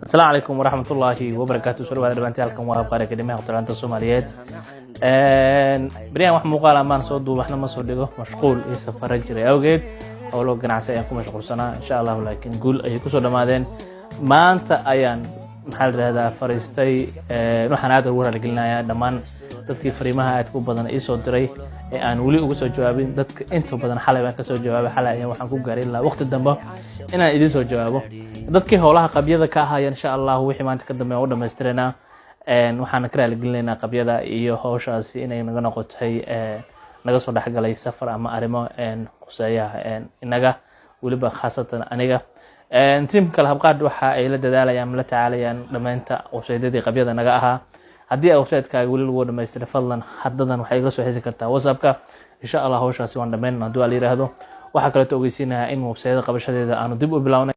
السلام عليكم ورحمة الله وبركاته. سوري بعد ربانتي halkan waa qaar akademiga qodobanta Soomaaliyeed بريان wax muuqaal amaan soo duub waxna ma soo dhigo mashquul iyo safar jiray awgeed oo loo ganacsi ayaan ku mashquulsanaa insha Allah laakiin guul ay ku soo dhamaadeen maanta ayaan maxal raada fariistay waxaan aad ugu raalgelinayaa dhamaan dadkii fariimaha aad ku badan ay soo diray ee aan wali ugu soo jawaabin dadka inta badan xalay baan ka soo jawaabay xalay ayaan waxaan ku gaaray ilaa waqti dambe inaan idin soo jawaabo dadkii howlaha qabyada ka ahaayeen insha Allah wixii maanta ka dambeeyo oo dhameystirana waxaan ka raalgelinaynaa qabyada iyo hawshaasi inay naga noqotay naga soo dhaxgalay safar ama arimo quseeyaha inaga waliba khaasatan aniga team kala habqaad waxa ay la dadaalayaan la tacaalayaan dhamaynta website-yadii qabyada naga ahaa haddii website-kaaga wali lagu dhameystiro fadlan haddadan waxay iga soo xiri kartaa WhatsApp-ka insha Allah hawshaasi waan dhameynaa haddii la yiraahdo waxa kale oo ogeysiinayaa in website-yada qabashadeeda aanu dib u bilawnay